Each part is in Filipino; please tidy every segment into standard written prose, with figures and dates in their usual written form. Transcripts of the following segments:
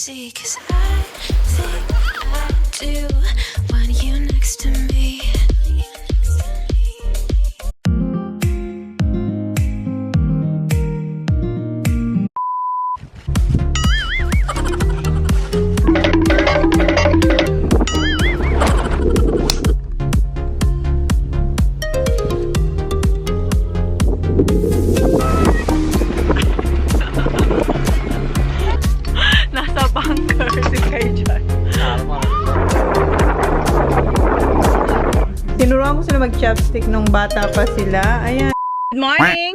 see, 'cause I think I do want you next to me. Nasa bunker si Kai dyan. Tinuruan ko sila mag-chopstick nung bata pa sila. Ayan. Good morning!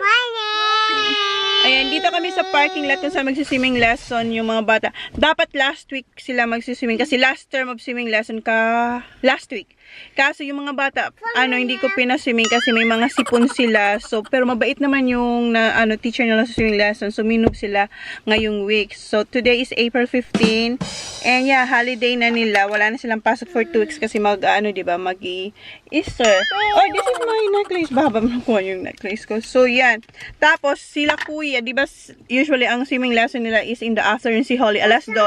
Ayan, dito kami sa parking lot kung saan magsiswimming lesson yung mga bata. Dapat last week sila magsiswimming kasi last term of swimming lesson last week. Kaso yung mga bata, hindi ko pinaswimming kasi may mga sipon sila. So, pero mabait naman yung teacher nila sa swimming lesson. So, minove sila ngayong week. So, today is April 15. And yeah, holiday na nila. Wala na silang pasok for 2 weeks kasi diba, mag-Easter. Oh, this is my necklace. Baba mo nakuha yung necklace ko. So, yan. Tapos, sila kuya, diba, usually ang swimming lesson nila is in the afternoon, si Holly, alas 2.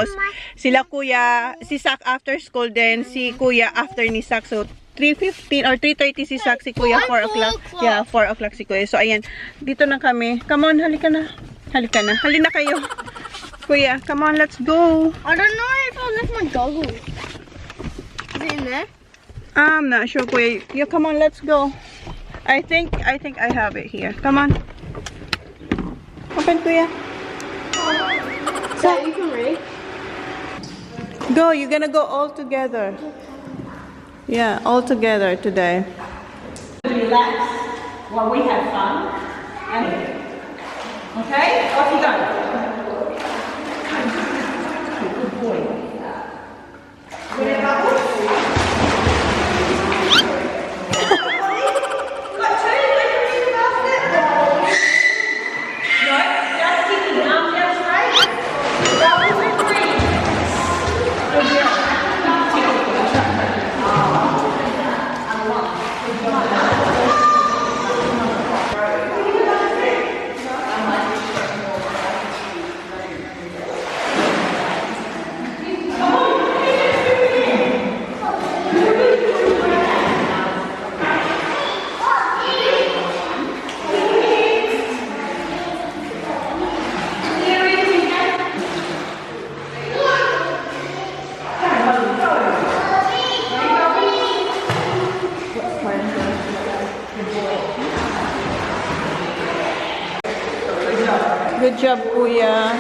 Sila kuya, si Sak after school din, si kuya after ni Sak. So, 3:15 or 3:30 si Sak, si kuya 4 o'clock. Yeah, 4 o'clock si kuya. So, ayan. Dito na kami. Come on, halika na. Halika na. Halina kayo. Kuya, come on, let's go. I don't know if I left my goggles. Is it in there? I'm not sure, kuya. Yeah, come on, let's go. I think I have it here. Come on. Open, kuya. So you can read? Go, you're gonna go all together. Yeah, all together today. Relax while we have fun. Okay? Off you go. Good boy. Good job, kuya.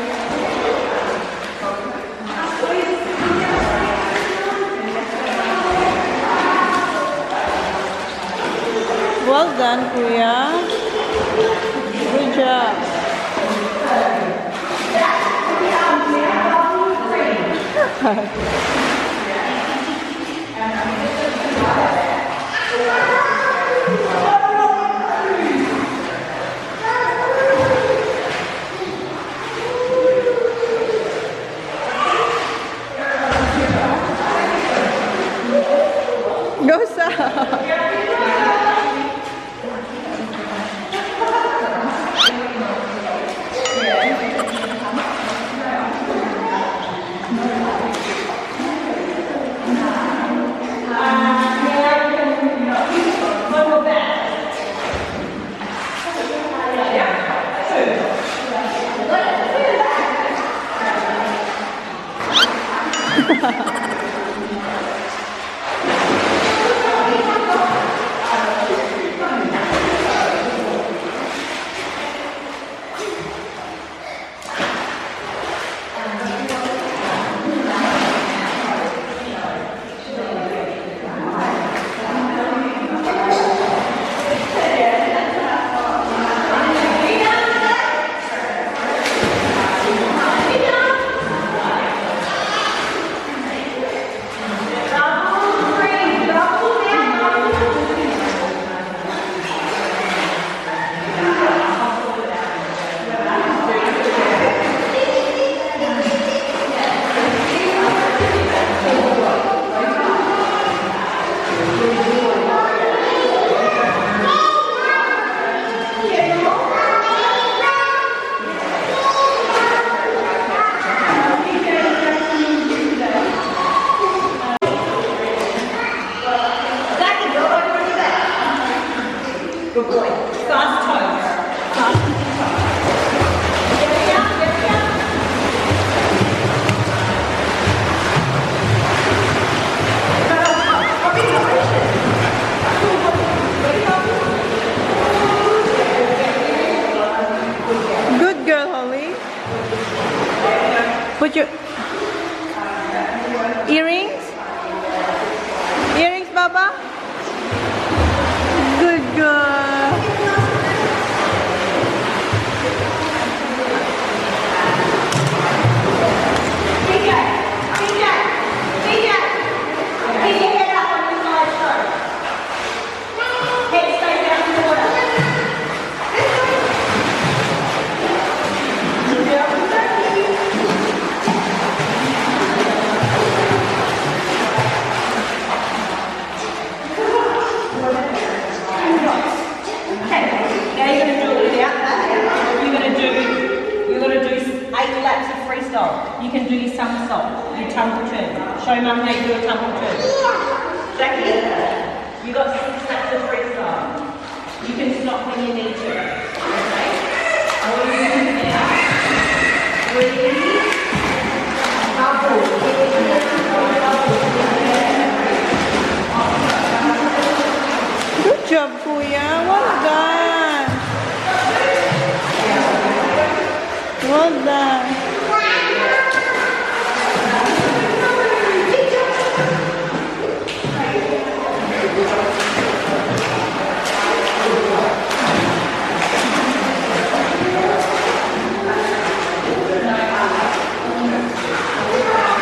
Well done, kuya. Good job. Go sa. Put your earrings. Earrings, Baba. Good girl. You can do your somersault, your tumble turn. Show Mum how you do a tumble turn. Jackie, you got 6 laps of freestyle. You can stop when you need to. Okay? All you do now, breathe, bubble. Good job, Kuya. Well done. Well done.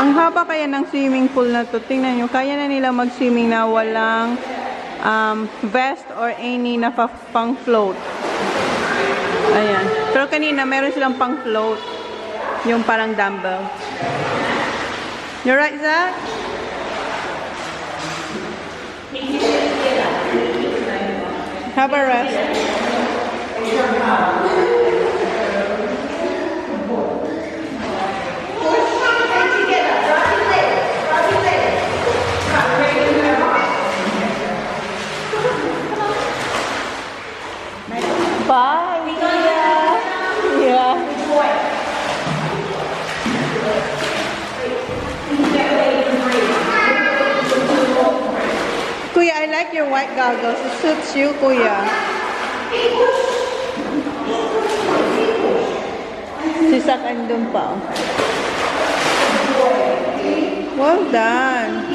Ang haba kaya ng swimming pool na to. Tingnan nyo, kaya na nila mag-swimming na walang vest or any na pang-float. Ayan. Pero kanina, meron silang pang-float. Yung parang dumbbell. You're right, Zach? Have a rest. Bye. Yeah. Kuya, I like your white goggles. It suits you, Kuya. Si Sak andun pa. Well done.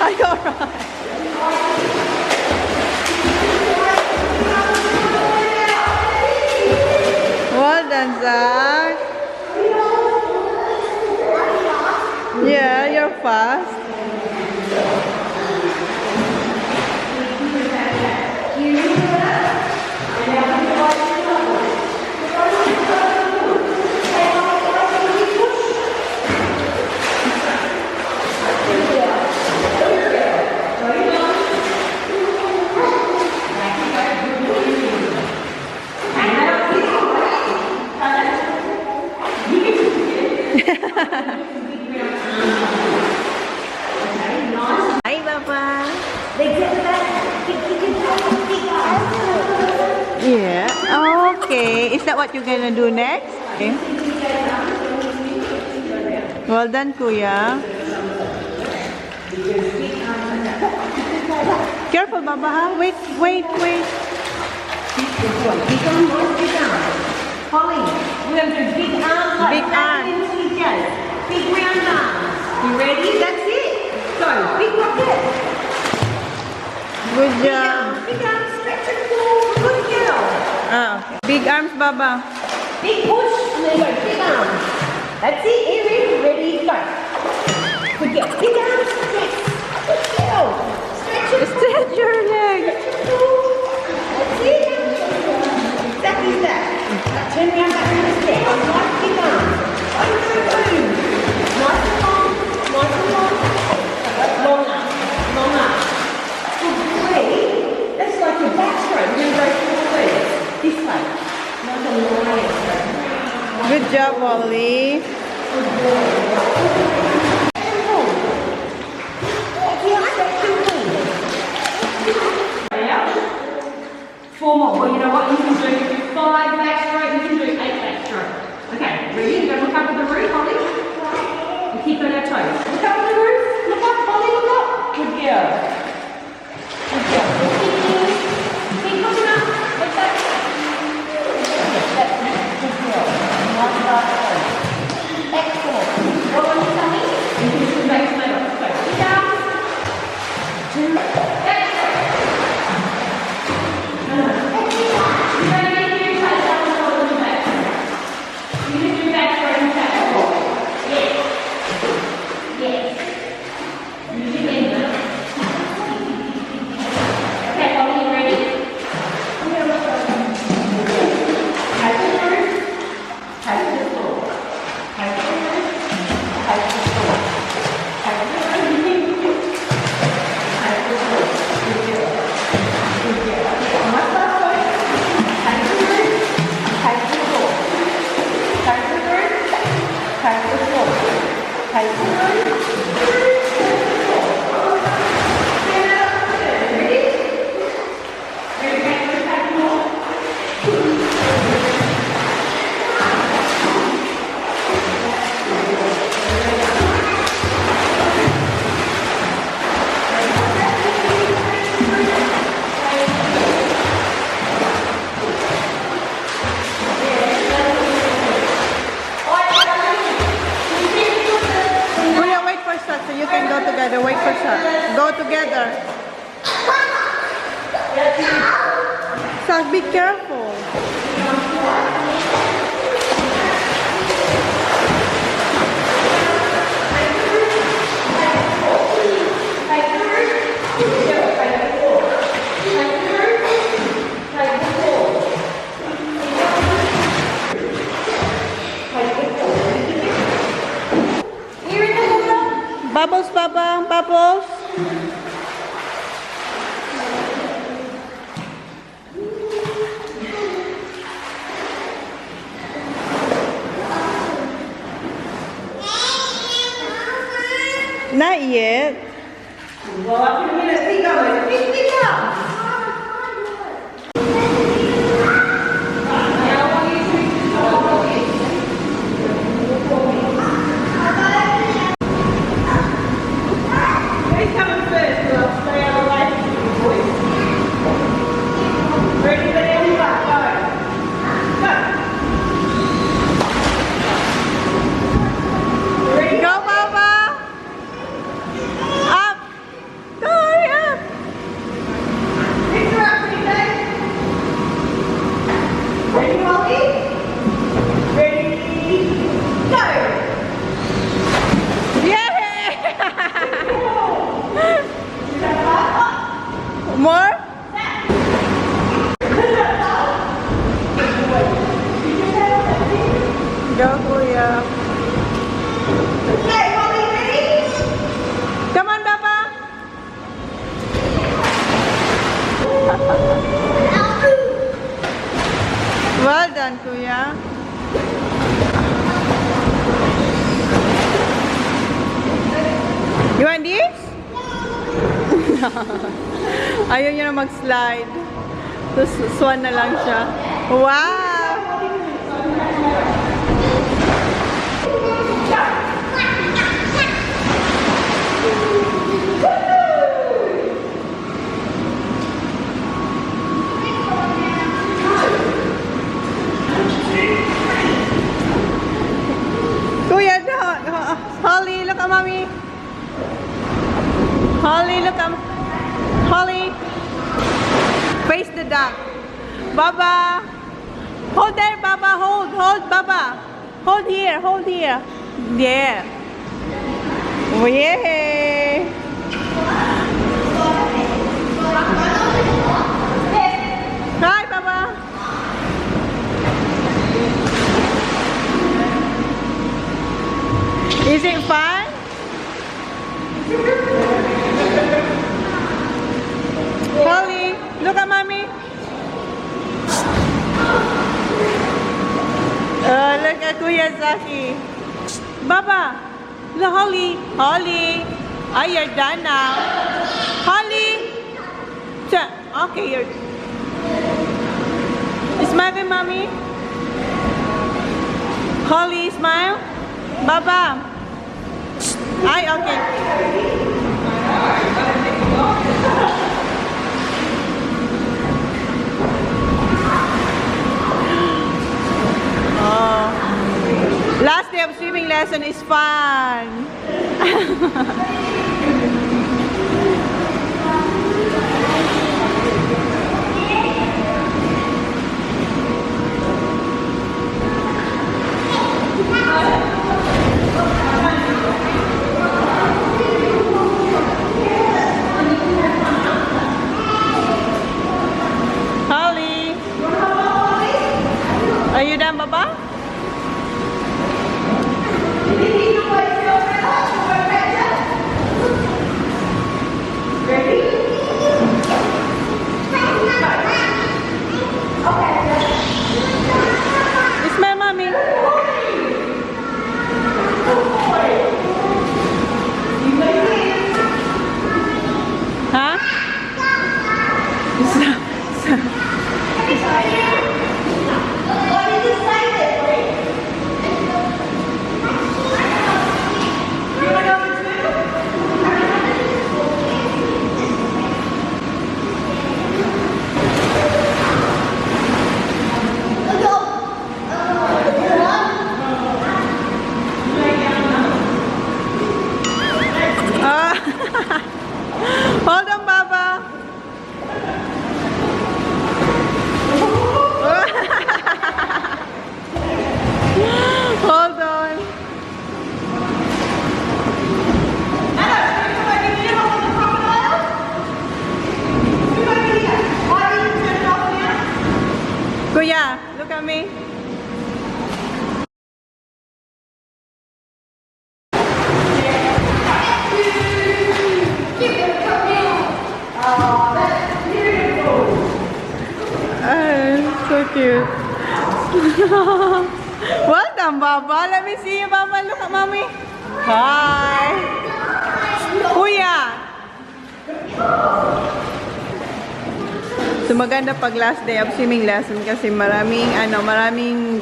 Are you alright? Well done, Zach. Yeah, you're fast. Hi, Papa. Yeah. Okay. Is that what you're gonna do next? Okay. Well done, Kuya. Careful, Baba. Ha? Wait. Holly, we're going to do big arms. Big arms. Big round arms. You ready? That's it. So, big rocket. Good job. Big arms, stretch and pull. Good girl. Okay. Big arms, Baba. Big push, and then go big arms. That's it, Erin. Ready, go. Good girl. Big arms, yes. Good girl. Stretch and pull. Stretch your legs. That's it. Exactly that. Now turn around back to the step. Nice big arms. Boom. Nice and long. Nice and long. Long arms. Long arms. Good. That's like your back stroke. We're going to go forward. This way. Not a long way. Good job, Wally. Kuya, wait for shot so you can go together. Wait for shot. Go together. Shot, be careful. Bubbles, Baba, bubbles. Not yet. Go, Baba. Up. Go, hurry up. Ready, Molly? Ready, go! Yeah. More? Go, Kuya. Okay, Molly, ready? Come on, Baba. Well done, Kuya. You want this? Ayaw niya na mag-slide. Tapos swan na lang siya. Wow! Kuya, Holly, look at mommy. Holly, look at Holly. Face the duck. Baba. Hold there, Baba. Hold, Baba. Hold here, hold here. Yeah. Oh, yeah. Hi, Baba. Is it fun? Holly, look at mommy. Look at Kuya Zaki. Baba, look, Holly. Holly. Oh, you're done now. Holly. Okay, you're... Smile with mommy. Holly, smile. Baba. Ay, okay. Oh. Last day of swimming lesson is fun. Holly. Are you done, Baba? cute. Welcome, Baba. Let me see you, Baba. Look at Mommy. Hi. Kuya. So maganda pag last day of swimming lesson kasi maraming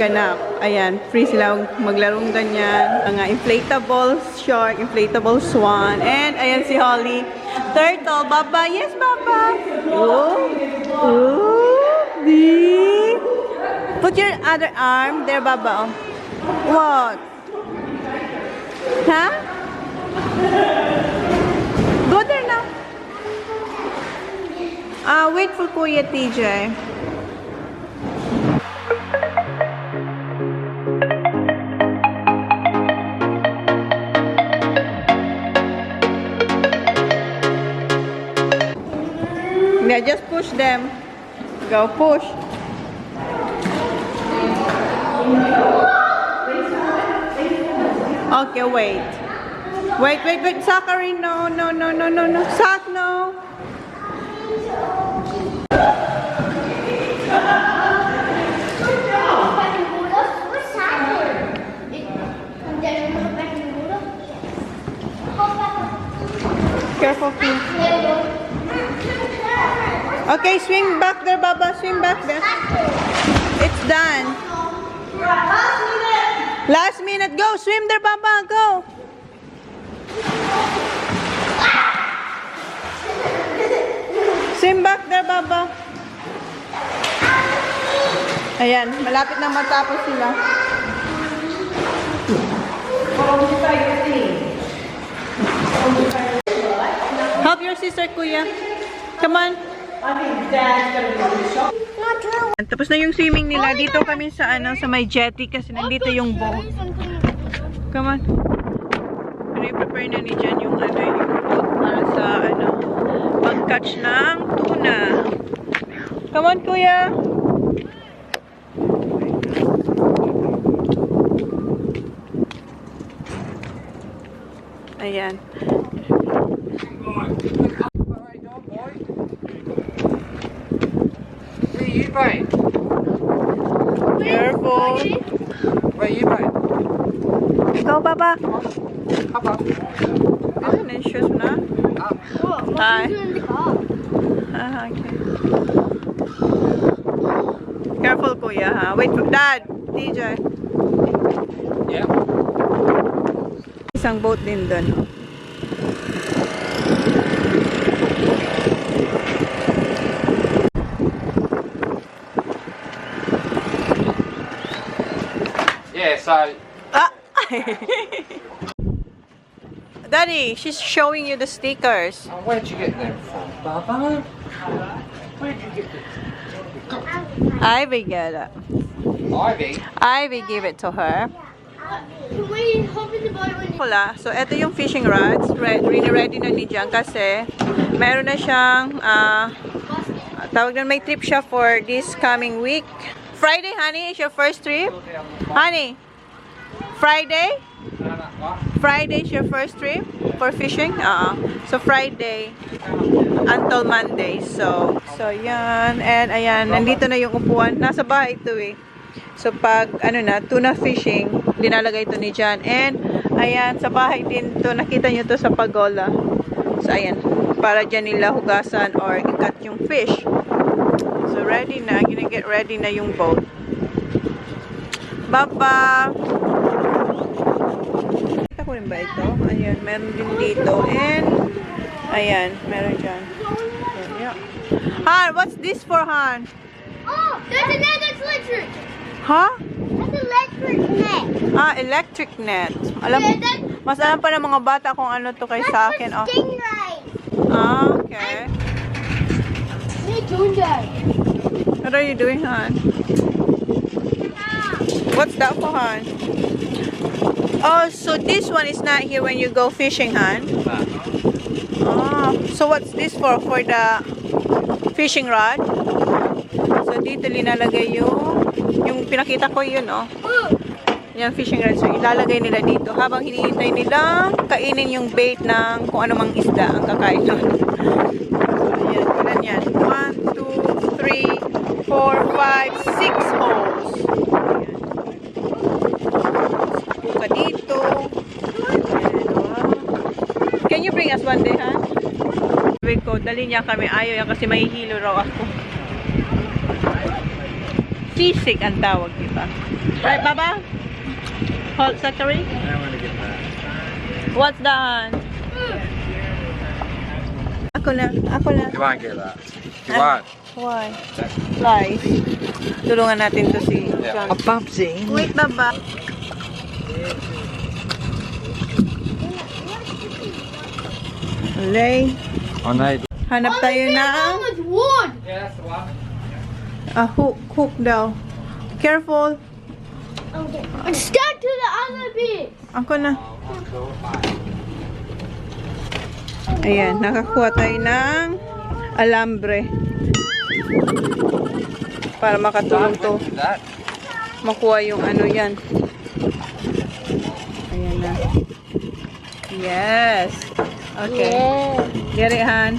ganap. Ayan, free sila maglarong ganyan. Mga inflatable shark, inflatable swan. And ayan si Holly. Turtle, Baba. Yes, Baba. Oh. Oh. Put your other arm there, Baba. What? Huh? Go there now. Wait for Kuya TJ. Yeah, just push them. Go push. Okay, wait. Wait. Zachary, no. Zach, no. Careful, please. Okay, swing back there, Baba. Swing back there. It's done. Last minute. Go. Swim there, Baba. Go. Swim back there, Baba. Ayan. Malapit na matapos sila. Help your sister, Kuya. Come on. Tapos na yung swimming nila. Dito kami sa sa may jetty kasi nandito yung boat. Come on. Prepare na ni Jan yung yung boat para sa pag-catch ng tuna. Come on, Kuya. Ayan. Careful. Where are you going? Go, Baba. Papa. Ano na yung shoes na? Hi. Okay. Careful, Kuya, ha? Wait for Dad. DJ. Yeah. Isang boat din doon. Yeah, so... Ah! Daddy, she's showing you the stickers. Oh, where'd you get them from, Baba? Where'd you get them? Ivy get it. Ivy? Ivy give it to her. Can we hop in the boat when Wala. So, ito yung fishing rods. Ready na ni Jan kasi meron na siyang tawag na, may trip siya for this coming week. Friday, honey, is your first trip? Honey, Friday? Friday is your first trip for fishing? So, Friday until Monday. So, yan. And, ayan, nandito na yung upuan. Nasa bahay ito eh. So, pag, tuna fishing, dinalagay ito ni Jan. And, ayan, sa bahay din to. Nakita nyo to sa pagola. So, ayan. Para dyan nila hugasan or ikat yung fish. So, ready na. Gina-get ready na yung boat. Baba! Kita ko rin ba ito? Ayan, meron din dito. And, ayan, meron dyan. Yeah. Han, what's this for, Han? Oh, there's a net that's electric. Huh? That's electric net. Electric net. Alam, Yeah, that- mas alam pa ng mga bata kung ano to kay sa akin. Oh. Stingray. Okay. Hey, Junjay. What are you doing, Han? What's that for, Han? Oh, so this one is not here when you go fishing, Han? Oh, so what's this for? For the fishing rod? So dito linalagay yung pinakita ko yun, oh. Yung fishing rod. So ilalagay nila dito habang hinihintay nilang kainin yung bait ng kung anumang isda ang kakain nun. So, ayan, yan. 1, 2, 3, 4, 5, 6 holes. Buka dito. Can you bring us one day, ha? Sabi ko, dali niya kami. Ayaw yan kasi mahihilo raw ako. Sisig ang tawag, diba? Right, Baba? Halt Zachary? I want to get that. What's that? Ako na. You want to get that? You want? Why? Lies. Tulungan natin to si John. A pumpkin. Wait, Baba. Alay. Oh, nice. Hanap tayo ng With wood. Yeah, that's the one. hook daw. Careful. Okay. And stuck to the other bit. Ako na. Ayan, nakakuha tayo ng alambre. Para makatulong to. That. Makuha yung ano yan. Ayan na. Yes. Okay. Get it, Han.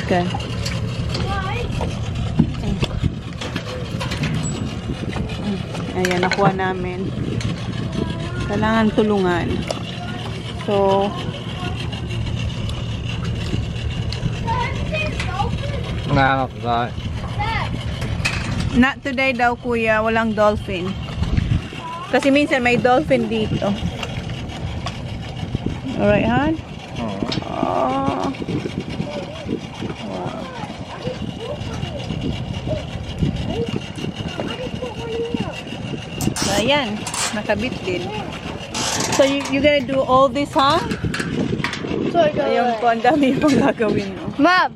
Okay. Ayan, nakuha namin. Kailangan tulungan. So, No, not. not today daw, kuya. Walang dolphin. Kasi minsan may dolphin dito. Alright, Han? Oh. Wow. So, ayan. Nakabit din. So, you gonna do all this, huh? Ayun po, ang dami pang gagawin, no? Mom.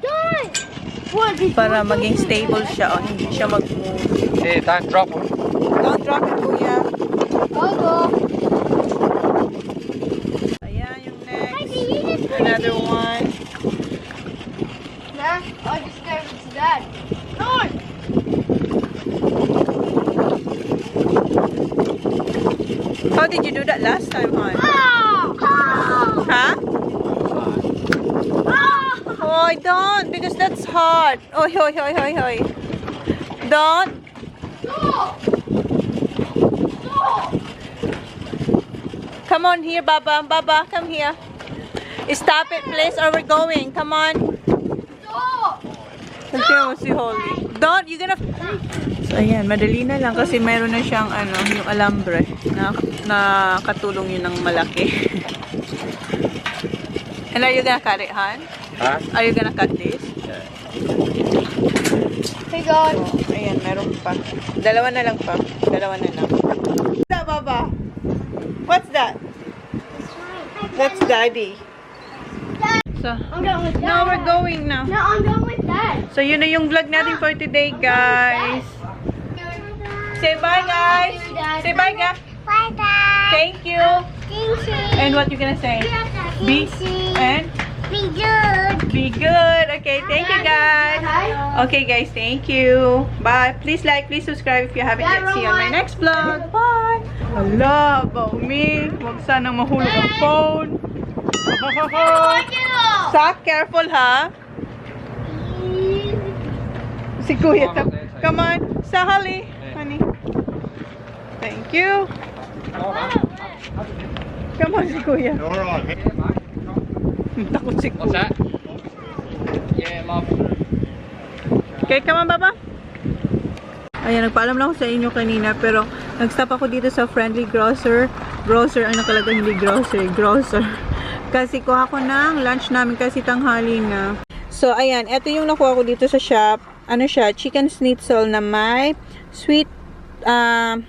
Don't. What? Para maging stable siya, o hindi siya mag-move. Hey, don't drop it. Don't drop it, kuya. Go. Ayan, yung next. Another one. Nah, I just gave it to Dad. No. How did you do that last time, hon? Huh? Oh, don't, because that's hard. Oh, hoy. Don't. Come on here, Baba. Baba, come here. Stop it, please, or we're going. Come on. Tignan mo si Holly. Don't, you're gonna... So, ayan, madali na lang kasi meron na siyang, ano, yung alambre na katulong yun ng malaki. And are you gonna cut it, Han? Huh? Are you gonna cut this? Hey, God. Oh, ayan, meron pa. Dalawa na lang pa. Dalawa na lang. What's that, Baba? What's that? That's Daddy. So, I'm going with Dad. now we're going now. No, I'm going with Dad. So, yun na yung vlog natin for today, guys. Say bye, guys. Say bye, guys. Bye, Dad. Thank you. Thank you. And what you gonna say? Be and Be good. be good. Okay, thank you, guys. Okay, guys, thank you. Bye. Please like, please subscribe if you haven't yet. See you on my next vlog. Bye. Hala, Baumi. Huwag sanang mahulog ang phone. Sak, careful, ha? Si Kuya. Come on. Sahali. Honey. Thank you. Come on, si Kuya. All right. Takot si What's Kuya. that? Yeah, Mom. Okay, come on, Baba. Ayan, nagpaalam lang ako sa inyo kanina, pero nag-stop ako dito sa Friendly Grocer. Grocer, ang nakalagay, hindi grocery. Grocer. Kasi kuha ko ng lunch namin kasi tanghali na. So, ayan, ito yung nakuha ko dito sa shop. Ano siya? Chicken schnitzel na may sweet,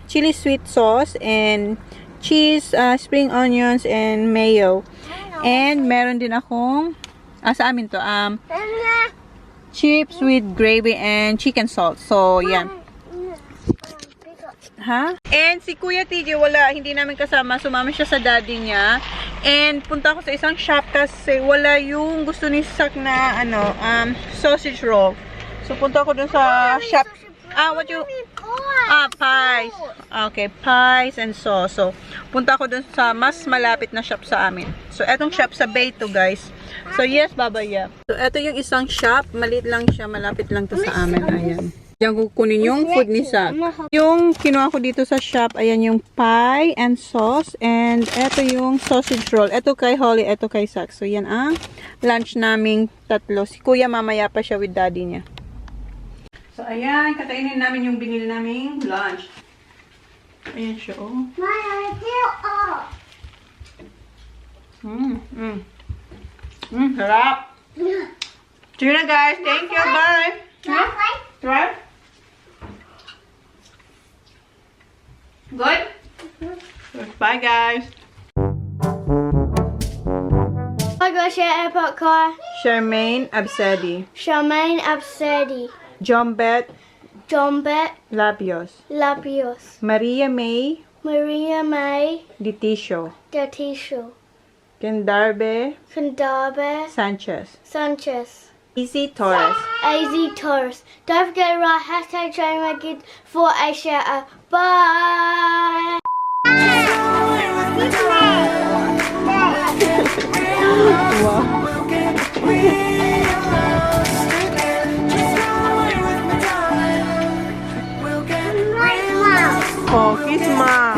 chili sweet sauce and cheese, spring onions, and mayo. And meron din akong, sa amin to, chips with gravy and chicken salt. So, yan. Ha? And si Kuya TJ, wala, hindi namin kasama. Sumama siya sa daddy niya. And punta ako sa isang shop kasi wala yung gusto ni Sak na, sausage roll. So, punta ako dun sa shop. What you... Pies. Okay, pies and sauce. So, punta ako dun sa mas malapit na shop sa amin. So, etong shop sa Bay to, guys. So, yes, Baba, yeah. So, eto yung isang shop. Maliit lang siya. Malapit lang to sa amin. Ayan. Diyan kukunin yung food ni Zach. Yung kinuha ko dito sa shop, ayan yung pie and sauce. And eto yung sausage roll. Eto kay Holly, eto kay Zach. So, yan ang lunch naming tatlo. Si Kuya, mamaya pa siya with daddy niya. So, ayan. Kakainin namin yung binili naming lunch. Ayan siya, oh. Sarap. See you na, guys. Thank you. Bye. Try? Good? Bye, guys. I got share airport car. Charmaine Absedi. Charmaine Absedi. Jombet Jombet Labios. Labios. Maria May Maria May Ditisio. Datisho. Kendarbe Kandabe Sanchez. Sanchez. Easy Torres. AZ Taurus. Don't forget to write hashtag ChonaAndMyKids for a shout out. Bye! Oh, kiss ma.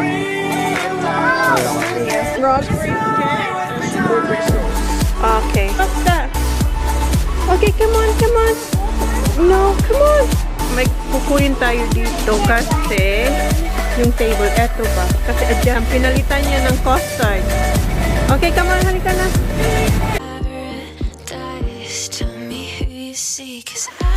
Raspberry cake. Okay. What's that? Okay, come on, come on. No, come on. May kukunin tayo dito kasi yung table, eto ba? Kasi adyan, pinalitan niya ng custard. Okay, come on, halika na. Paradise, tell me who you see, 'cause I